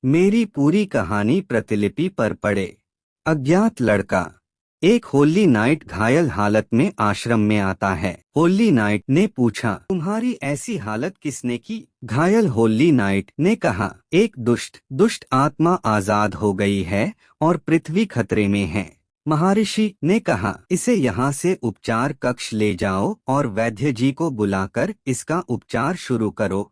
मेरी पूरी कहानी प्रतिलिपि पर पढ़े। अज्ञात लड़का। एक होली नाइट घायल हालत में आश्रम में आता है। होली नाइट ने पूछा, तुम्हारी ऐसी हालत किसने की? घायल होली नाइट ने कहा, एक दुष्ट आत्मा आजाद हो गई है और पृथ्वी खतरे में है। महर्षि ने कहा, इसे यहाँ से उपचार कक्ष ले जाओ और वैद्य जी को बुलाकर इसका उपचार शुरू करो।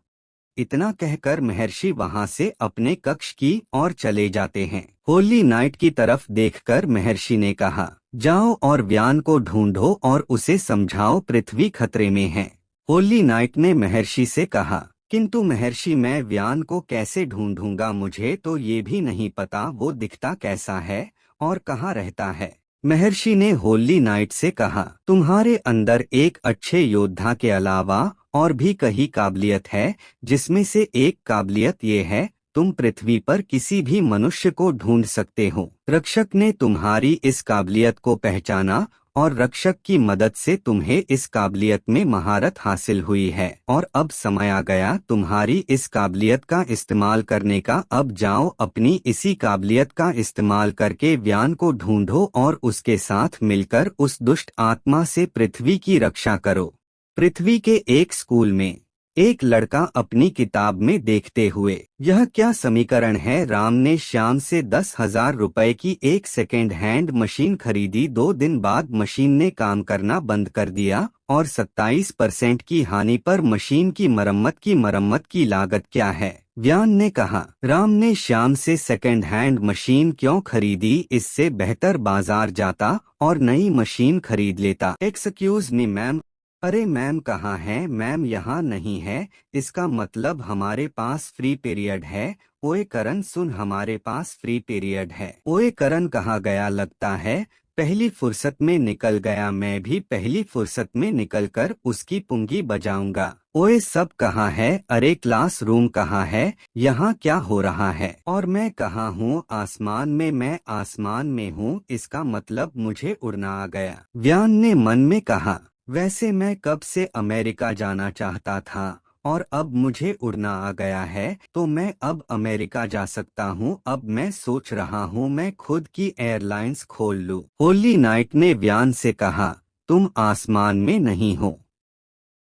इतना कहकर महर्षि वहां से अपने कक्ष की ओर चले जाते हैं। होली नाइट की तरफ देखकर महर्षि ने कहा, जाओ और व्यान को ढूंढो और उसे समझाओ पृथ्वी खतरे में है। होली नाइट ने महर्षि से कहा, किंतु महर्षि मैं व्यान को कैसे ढूंढूंगा? मुझे तो ये भी नहीं पता वो दिखता कैसा है और कहाँ रहता है। महर्षि ने होली नाइट से कहा, तुम्हारे अंदर एक अच्छे योद्धा के अलावा और भी कई काबिलियत है, जिसमें से एक काबिलियत ये है, तुम पृथ्वी पर किसी भी मनुष्य को ढूंढ सकते हो। रक्षक ने तुम्हारी इस काबिलियत को पहचाना और रक्षक की मदद से तुम्हें इस काबिलियत में महारत हासिल हुई है और अब समय आ गया तुम्हारी इस काबिलियत का इस्तेमाल करने का। अब जाओ अपनी इसी काबिलियत का इस्तेमाल करके व्यान को ढूंढो और उसके साथ मिलकर उस दुष्ट आत्मा से पृथ्वी की रक्षा करो। पृथ्वी के एक स्कूल में एक लड़का अपनी किताब में देखते हुए, यह क्या समीकरण है? राम ने श्याम से 10,000 रुपए की एक सेकेंड हैंड मशीन खरीदी। 2 दिन बाद मशीन ने काम करना बंद कर दिया और 27% की हानि पर मशीन की मरम्मत की लागत क्या है? व्यान ने कहा, राम ने श्याम से सेकेंड हैंड मशीन क्यों खरीदी? इससे बेहतर बाजार जाता और नई मशीन खरीद लेता। Excuse me ma'am. अरे मैम कहाँ है? मैम यहाँ नहीं है। इसका मतलब हमारे पास फ्री पीरियड है। ओए करण सुन, हमारे पास फ्री पीरियड है। ओए करण कहाँ गया? लगता है पहली फुर्सत में निकल गया। मैं भी पहली फुर्सत में निकलकर उसकी पुंगी बजाऊंगा। ओए सब कहाँ है? अरे क्लास रूम कहाँ है? यहाँ क्या हो रहा है? और मैं कहाँ हूँ? आसमान में। मैं आसमान में हूँ, इसका मतलब मुझे उड़ना आ गया। व्यान ने मन में कहा, वैसे मैं कब से अमेरिका जाना चाहता था और अब मुझे उड़ना आ गया है, तो मैं अब अमेरिका जा सकता हूँ। अब मैं सोच रहा हूँ मैं खुद की एयरलाइंस खोल लूँ। होली नाइट ने व्यान से कहा, तुम आसमान में नहीं हो।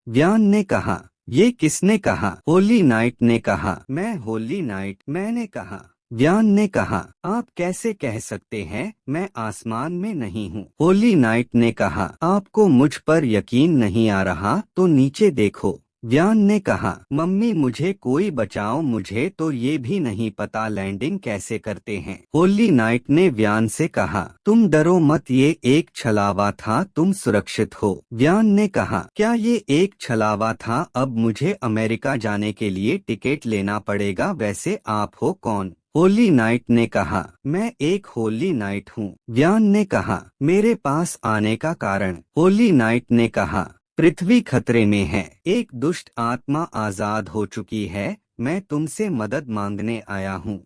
व्यान ने कहा, ये किसने कहा? होली नाइट ने कहा, मैं। होली नाइट, मैंने कहा। व्यान ने कहा, आप कैसे कह सकते हैं मैं आसमान में नहीं हूँ? होली नाइट ने कहा, आपको मुझ पर यकीन नहीं आ रहा तो नीचे देखो। व्यान ने कहा, मम्मी मुझे कोई बचाओ, मुझे तो ये भी नहीं पता लैंडिंग कैसे करते हैं। होली नाइट ने व्यान से कहा, तुम डरो मत, ये एक छलावा था, तुम सुरक्षित हो। व्यान ने कहा, क्या ये एक छलावा था? अब मुझे अमेरिका जाने के लिए टिकट लेना पड़ेगा। वैसे आप हो कौन? होली नाइट ने कहा, मैं एक होली नाइट हूँ। व्यान ने कहा, मेरे पास आने का कारण? होली नाइट ने कहा, पृथ्वी खतरे में है, एक दुष्ट आत्मा आजाद हो चुकी है, मैं तुमसे मदद मांगने आया हूँ।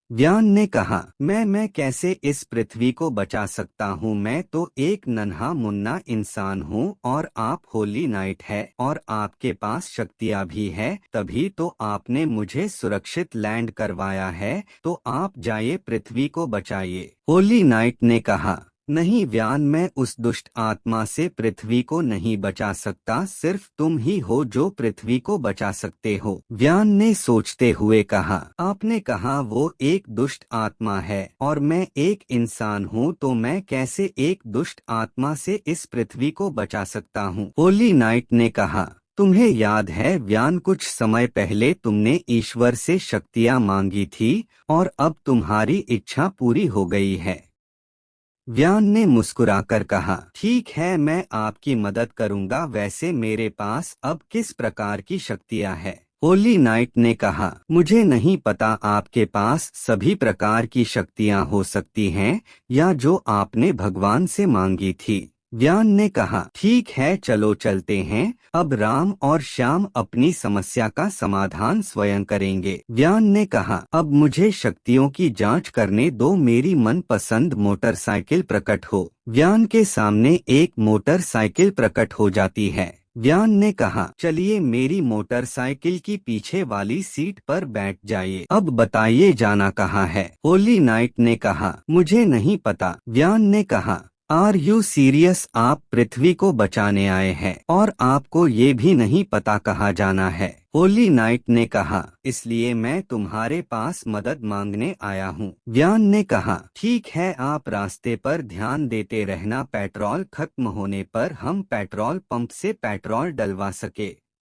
व्यान ने कहा, मैं कैसे इस पृथ्वी को बचा सकता हूँ? मैं तो एक नन्हा मुन्ना इंसान हूँ और आप होली नाइट है और आपके पास शक्तियाँ भी है, तभी तो आपने मुझे सुरक्षित लैंड करवाया है। तो आप जाइए, पृथ्वी को बचाइए। होली नाइट ने कहा, नहीं व्यान, मैं उस दुष्ट आत्मा से पृथ्वी को नहीं बचा सकता, सिर्फ तुम ही हो जो पृथ्वी को बचा सकते हो। व्यान ने सोचते हुए कहा, आपने कहा वो एक दुष्ट आत्मा है और मैं एक इंसान हूँ, तो मैं कैसे एक दुष्ट आत्मा से इस पृथ्वी को बचा सकता हूँ? होली नाइट ने कहा, तुम्हें याद है व्यान, कुछ समय पहले तुमने ईश्वर से शक्तियाँ मांगी थी और अब तुम्हारी इच्छा पूरी हो गई है। व्यान ने मुस्कुराकर कहा, ठीक है, मैं आपकी मदद करूंगा। वैसे मेरे पास अब किस प्रकार की शक्तियां हैं? होली नाइट ने कहा, मुझे नहीं पता, आपके पास सभी प्रकार की शक्तियां हो सकती हैं या जो आपने भगवान से मांगी थी। व्यान ने कहा, ठीक है, चलो चलते हैं। अब राम और श्याम अपनी समस्या का समाधान स्वयं करेंगे। व्यान ने कहा, अब मुझे शक्तियों की जांच करने दो, मेरी मनपसंद मोटरसाइकिल प्रकट हो। व्यान के सामने एक मोटरसाइकिल प्रकट हो जाती है। व्यान ने कहा, चलिए मेरी मोटरसाइकिल की पीछे वाली सीट पर बैठ जाइए। अब बताइए जाना कहाँ है? होली नाइट ने कहा, मुझे नहीं पता। व्यान ने कहा, आर यू सीरियस? आप पृथ्वी को बचाने आए हैं और आपको ये भी नहीं पता कहाँ जाना है? होली नाइट ने कहा, इसलिए मैं तुम्हारे पास मदद मांगने आया हूँ। व्यान ने कहा, ठीक है, आप रास्ते पर ध्यान देते रहना। पेट्रोल खत्म होने पर हम पेट्रोल पंप से पेट्रोल डलवा सके।